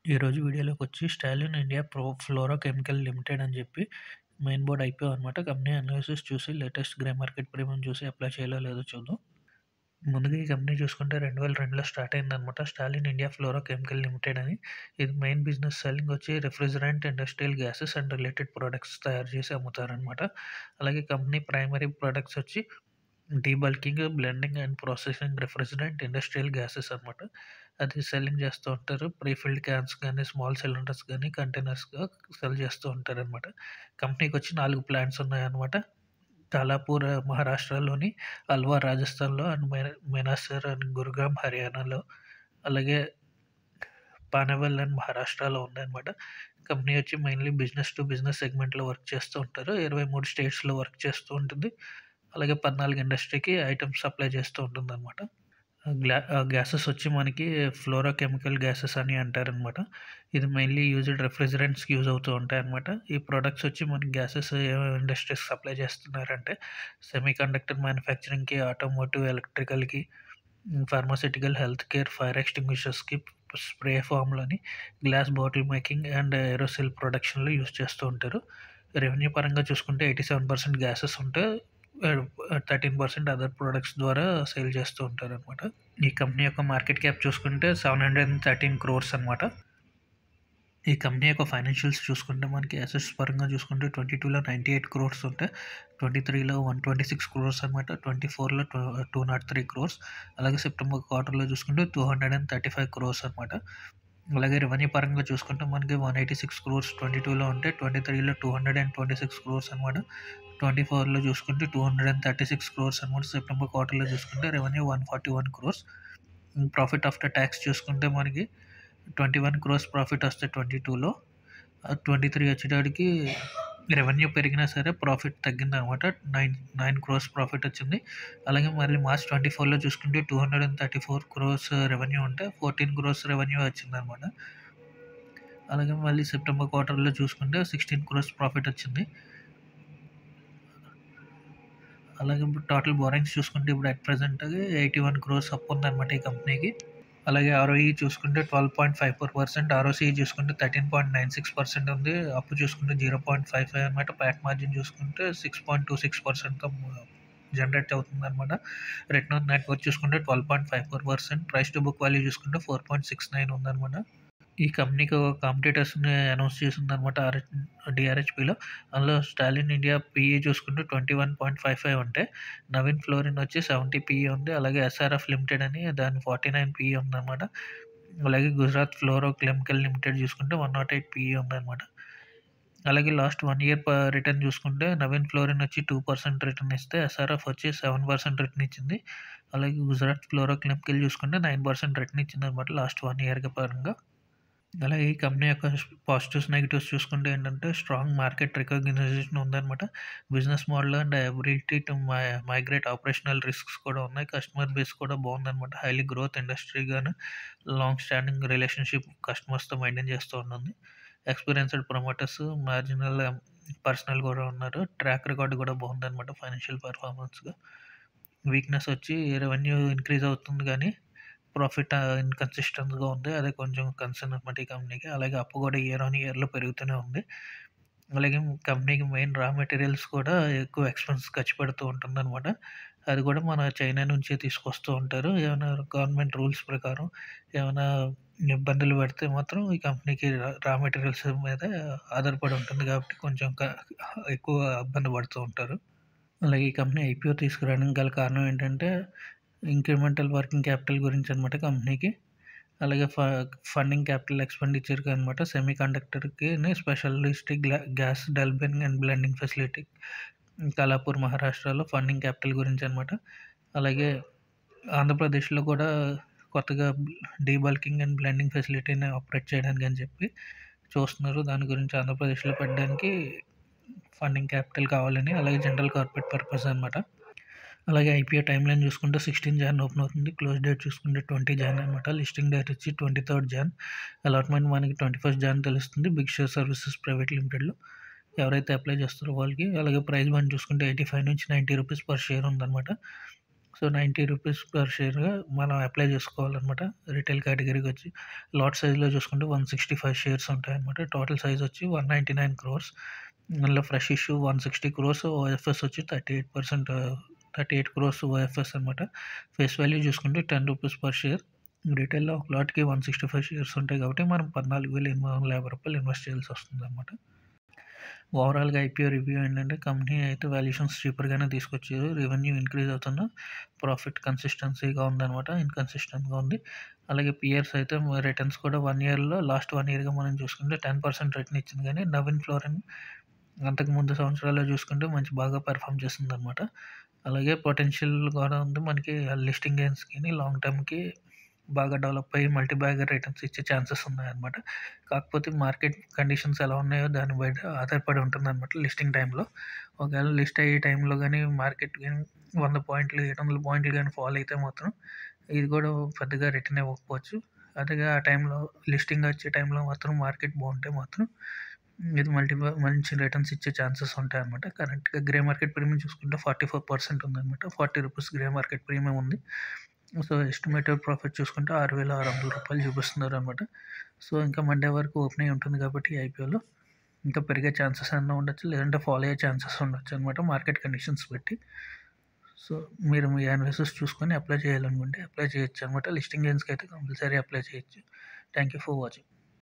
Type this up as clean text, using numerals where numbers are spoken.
ఈరోజు వీడియోలోకొచ్చి Stalin India fluorochemical limited అని చెప్పి మెయిన్ బోర్డ్ IPO అనమాట. కంపెనీ అనాలిసిస్ చూసి లేటెస్ట్ గ్రే మార్కెట్ ప్రీమియం చూసి అప్లై చేయాలో లేదో చూద్దాం. ముందుగా ఈ కంపెనీ చూసుకుంటే 2002లో స్టార్ట్ అయిందనమాట. Stallion India fluorochemical limited అని. ఇది మెయిన్ బిజినెస్ సెల్లింగ్ వచ్చి refrigerant, industrial gases and related products తయారు చేసి అమ్ముతారనమాట. అలాగే కంపెనీ ప్రైమరీ ప్రొడక్ట్స్ వచ్చి debulking, blending and processing refrigerant, industrial gases అనమాట. అది సెల్లింగ్ చేస్తూ ఉంటారు. ప్రీఫిల్డ్ క్యాన్స్ కానీ, స్మాల్ సిలిండర్స్ కానీ, కంటైనర్స్‌గా సెల్ చేస్తూ ఉంటారనమాట. కంపెనీకి వచ్చి 4 ప్లాంట్స్ ఉన్నాయన్నమాట. కాలాపూర్ మహారాష్ట్రలోని, అల్వార్ రాజస్థాన్‌లో అండ్ మెనాసర్ అండ్ గురుగ్రామ్ హర్యానాలో, అలాగే పానవల్ అండ్ మహారాష్ట్రలో ఉందన్నమాట. కంపెనీ వచ్చి మెయిన్‌లీ బిజినెస్ టు బిజినెస్ సెగ్మెంట్‌లో వర్క్ చేస్తూ ఉంటారు. 23 స్టేట్స్‌లో వర్క్ చేస్తూ ఉంటుంది. అలాగే 14 ఇండస్ట్రీకి ఐటెమ్స్ సప్లై చేస్తూ ఉంటుందన్నమాట. గ్యాసెస్ వచ్చి మనకి ఫ్లోరోకెమికల్ గ్యాసెస్ అని అంటారనమాట. ఇది మెయిన్‌లీ యూజ్డ్ రిఫ్రిజిరెంట్స్‌కి యూజ్ అవుతూ ఉంటాయన్నమాట. ఈ ప్రొడక్ట్స్ వచ్చి మనకి గ్యాసెస్ ఏమేమి ఇండస్ట్రీస్‌కి సప్లై చేస్తున్నారంటే సెమీకండక్టర్ మ్యానుఫ్యాక్చరింగ్‌కి, ఆటోమోటివ్, ఎలక్ట్రికల్‌కి, ఫార్మాస్యూటికల్, హెల్త్ కేర్, ఫైర్ ఎక్స్టింగ్విషర్స్‌కి, స్ప్రే ఫామ్‌లని, glass bottle making and aerosol ప్రొడక్షన్‌లో యూజ్ చేస్తూ ఉంటారు. రెవెన్యూ పరంగా చూసుకుంటే 87% గ్యాసెస్ ఉంటే 13% అదర్ ప్రొడక్ట్స్ ద్వారా సేల్ చేస్తూ ఉంటారనమాట. ఈ కంపెనీ యొక్క మార్కెట్ క్యాప్ చూసుకుంటే 713 క్రోర్స్ అనమాట. ఈ కంపెనీ యొక్క ఫైనాన్షియల్స్ చూసుకుంటే మనకి అసెట్స్ పరంగా చూసుకుంటే 22లో 98 క్రోర్స్ ఉంటే, 23లో 126 క్రోర్స్ అనమాట, 24లో 203 క్రోర్స్, అలాగే సెప్టెంబర్ క్వార్టర్లో చూసుకుంటే 235 క్రోర్స్ అనమాట. అలాగే రెవెన్యూ పరంగా చూసుకుంటే మనకి 186 క్రోర్స్ 22లో ఉంటే, 23లో 226 క్రోర్స్ అనమాట, 24లో చూసుకుంటే 236 క్రోర్స్ అనమాట. సెప్టెంబర్ క్వార్టర్లో చూసుకుంటే revenue 141 crores. Profit after tax చూసుకుంటే మనకి 21 క్రోర్స్ ప్రాఫిట్ వస్తే 22లో, 23 వచ్చేటప్పటికి రెవెన్యూ పెరిగినా సరే ప్రాఫిట్ తగ్గిందనమాట. 9 క్రోర్స్ ప్రాఫిట్ వచ్చింది. అలాగే మళ్ళీ మార్చ్ 24లో చూసుకుంటే 234 క్రోర్స్ రెవెన్యూ ఉంటే 14 క్రోర్స్ రెవెన్యూ వచ్చిందనమాట. అలాగే మళ్ళీ సెప్టెంబర్ క్వార్టర్లో చూసుకుంటే 16 క్రోర్స్ ప్రాఫిట్ వచ్చింది. అలాగే ఇప్పుడు టోటల్ బోరింగ్స్ చూసుకుంటే ఇప్పుడు అట్ ప్రెజెంట్ 81 క్రోర్స్ అప్పు ఉందన్నమాట ఈ కంపెనీకి. అలాగే ROE చూసుకుంటే 12.54%, ROCE చూసుకుంటే 13.96% ఉంది. అప్పు చూసుకుంటే 0.55 అనమాట. ప్యాట్ మార్జిన్ చూసుకుంటే 6.26%తో జనరేట్ అవుతుందన్నమాట. రిటర్న్ ఆన్ నెట్ వర్త్ చూసుకుంటే 12.54%, ప్రైస్ టు బుక్ వాల్యూ చూసుకుంటే 4.69 ఉందన్నమాట. ఈ కంపెనీకి ఒక కాంపిటీటర్స్‌ని అనౌన్స్ చేసిందనమాట DRHPలో. అందులో స్టాలిన్ ఇండియా PE చూసుకుంటే 21.55 ఉంటే, నవీన్ ఫ్లోరిన్ వచ్చి 70 PE ఉంది. అలాగే SRF లిమిటెడ్ అని దాని 49 PE ఉందనమాట. అలాగే గుజరాత్ ఫ్లోరో కెమికల్ లిమిటెడ్ చూసుకుంటే 108 PE ఉందనమాట. అలాగే లాస్ట్ 1 ఇయర్ రిటర్న్ చూసుకుంటే నవీన్ ఫ్లోరిన్ వచ్చి 2% రిటర్న్ ఇస్తే, SRF వచ్చి 7% రిటర్న్ ఇచ్చింది. అలాగే గుజరాత్ ఫ్లోరో కెమికల్ చూసుకుంటే 9% రిటర్న్ ఇచ్చిందనమాట లాస్ట్ 1 ఇయర్ పరంగా. అలాగే ఈ కంపెనీ యొక్క పాజిటివ్స్, నెగెటివ్స్ చూసుకుంటే ఏంటంటే స్ట్రాంగ్ మార్కెట్ రికగ్నైజేషన్ ఉందనమాట. Business model and ability to migrate operational risks కూడా ఉన్నాయి. కస్టమర్ బేస్ కూడా బాగుందనమాట. హైలీ గ్రోత్ ఇండస్ట్రీ గాను, లాంగ్ స్టాండింగ్ రిలేషన్షిప్ కస్టమర్స్‌తో మెయింటైన్ చేస్తూ ఉంటుంది. ఎక్స్పీరియన్స్డ్ ప్రమోటర్స్, మార్జినల్ పర్సనల్ కూడా ఉన్నారు. ట్రాక్ రికార్డ్ కూడా బాగుందనమాట ఫైనాన్షియల్ పెర్ఫార్మన్స్‌గా. వీక్‌నెస్ వచ్చి రెవెన్యూ ఇంక్రీజ్ అవుతుంది కానీ ప్రాఫిట్ ఇన్‌కన్సిస్టెంట్‌గా ఉంది. అదే కొంచెం కన్సర్న్ అనమాట ఈ కంపెనీకి. అలాగే అప్పు కూడా ఇయర్ ఆన్ ఇయర్‌లో పెరుగుతూనే ఉంది. అలాగే కంపెనీకి మెయిన్ రా మెటీరియల్స్ కూడా ఎక్కువ ఎక్స్‌పెన్స్ ఖర్చు పెడుతూ ఉంటుందనమాట. అది కూడా మన చైనా నుంచే తీసుకొస్తూ ఉంటారు. ఏమైనా గవర్నమెంట్ రూల్స్ ప్రకారం ఏమైనా ఇబ్బందులు పడితే మాత్రం ఈ కంపెనీకి రా మెటీరియల్స్ మీద ఆధారపడి ఉంటుంది కాబట్టి కొంచెం ఎక్కువ ఇబ్బంది పడుతూ ఉంటారు. అలాగే ఈ కంపెనీ IPO తీసుకురావడానికి గల కారణం ఏంటంటే ఇంక్రిమెంటల్ వర్కింగ్ క్యాపిటల్ గురించి అనమాట కంపెనీకి. అలాగే ఫండింగ్ క్యాపిటల్ ఎక్స్‌పెండిచర్‌కి అనమాట. సెమీకండక్టర్‌కిని specialist gas debulking and blending facility Khalapur మహారాష్ట్రలో ఫండింగ్ క్యాపిటల్ గురించి అనమాట. అలాగే ఆంధ్రప్రదేశ్‌లో కూడా కొత్తగా డీబల్కింగ్ అండ్ బ్లెండింగ్ ఫెసిలిటీని ఆపరేట్ చేయడానికి అని చెప్పి చూస్తున్నారు. దాని గురించి ఆంధ్రప్రదేశ్‌లో పెట్టడానికి ఫండింగ్ క్యాపిటల్ కావాలని, అలాగే జనరల్ కార్పొరేట్ పర్పస్ అనమాట. అలాగే IPO టైమ్‌లైన్ చూసుకుంటే 16 జాన్ ఓపెన్ అవుతుంది. క్లోజ్ డేట్ చూసుకుంటే 20 జాన్ అనమాట. లిస్టింగ్ డేట్ వచ్చి 23 జాన్. అలాట్‌మెంట్ మనకి 21 జాన్ తెలుస్తుంది. బిగ్ షేర్ సర్వీసెస్ ప్రైవేట్ లిమిటెడ్‌లో. ఎవరైతే అప్లై చేస్తారో వాళ్ళకి. అలాగే ప్రైస్ బండ్ చూసుకుంటే 85 నుంచి 90 రూపీస్ పర్ షేర్ ఉందనమాట. సో, ₹90 పర్ షేర్‌గా మనం అప్లై చేసుకోవాలనమాట. రిటైల్ కేటగిరీకి వచ్చి లాట్ సైజ్‌లో చూసుకుంటే 165 షేర్స్ ఉంటాయన్నమాట. టోటల్ సైజ్ వచ్చి 199 క్రోర్స్. అందులో ఫ్రెష్ ఇష్యూ 160 క్రోర్స్, ఓఎఫ్ఎస్ వచ్చి 38 క్రోర్స్ ఓఎఫ్ఎస్ అనమాట. ఫేస్ వాల్యూ చూసుకుంటే ₹10 పర్ షేర్. రిటైల్‌లో ఒక లాట్‌కి 165 షేర్స్ ఉంటాయి కాబట్టి మనం ₹14,850 ఇన్వెస్ట్ చేయాల్సి వస్తుందన్నమాట. ఓవరాల్‌గా ఐపీఓ రివ్యూ ఏంటంటే కంపెనీ అయితే వాల్యుయేషన్స్ చీపర్‌గానే తీసుకొచ్చారు. రెవెన్యూ ఇంక్రీజ్ అవుతున్న ప్రాఫిట్ కన్సిస్టెన్సీగా ఉందనమాట. ఇన్‌కన్సిస్టెంట్‌గా ఉంది. అలాగే పియర్స్ అయితే రిటర్న్స్ కూడా 1 ఇయర్‌లో లాస్ట్ 1 ఇయర్‌గా మనం చూసుకుంటే 10% రిటర్న్ ఇచ్చింది గానీ నవీన్ ఫ్లోరిన్ అంతకుముందు సంవత్సరాల్లో చూసుకుంటే బాగా పెర్ఫార్మ్ చేసిందనమాట. అలాగే పొటెన్షియల్ కూడా ఉంది. మనకి లిస్టింగ్ గెయిన్స్‌కిని లాంగ్ టర్మ్‌కి బాగా డెవలప్ అయ్యి మల్టీ బ్యాగర్ రిటర్న్స్ ఇచ్చే ఛాన్సెస్ ఉన్నాయన్నమాట. కాకపోతే మార్కెట్ కండిషన్స్ ఎలా ఉన్నాయో దాన్ని బట్టి ఆధారపడి ఉంటుందన్నమాట లిస్టింగ్ టైంలో. ఒకవేళ లిస్ట్ అయ్యే టైంలో గానీ మార్కెట్ గాని 100 పాయింట్లు, 700 పాయింట్లు గాని ఫాల్ అయితే మాత్రం ఇది కూడా పెద్దగా రిటర్న్ ఇవ్వకపోవచ్చు. అదే ఆ టైంలో లిస్టింగ్ వచ్చే టైంలో మాత్రం మార్కెట్ బాగుంటే మాత్రం ఇది మంచి రిటర్న్స్ ఇచ్చే ఛాన్సెస్ ఉంటాయన్నమాట. కరెంట్‌గా గ్రే మార్కెట్ ప్రీమియం చూసుకుంటే 44% ఉందన్నమాట. ₹40 గ్రే మార్కెట్ ప్రీమియం ఉంది. సో, ఎస్టిమేటెడ్ ప్రాఫిట్ చూసుకుంటే ₹6,600 చూపిస్తున్నారనమాట. సో, ఇంకా మండే వరకు ఓపెన్ అయ్యి ఉంటుంది కాబట్టి ఈ ఐపీఓలో ఇంకా పెరిగే ఛాన్సెస్ ఏమన్నా ఉండొచ్చు. లేదంటే ఫాల్ అయ్యే ఛాన్సెస్ ఉండొచ్చనమాట మార్కెట్ కండిషన్స్ బట్టి. సో, మీరు మీ అనాలిసిస్ చూసుకొని అప్లై చేయాలనుకుంటే అప్లై చేయొచ్చనమాట. లిస్టింగ్ గెయిన్స్‌కి అయితే కంపల్సరీ అప్లై చేయొచ్చు. Thank you for watching.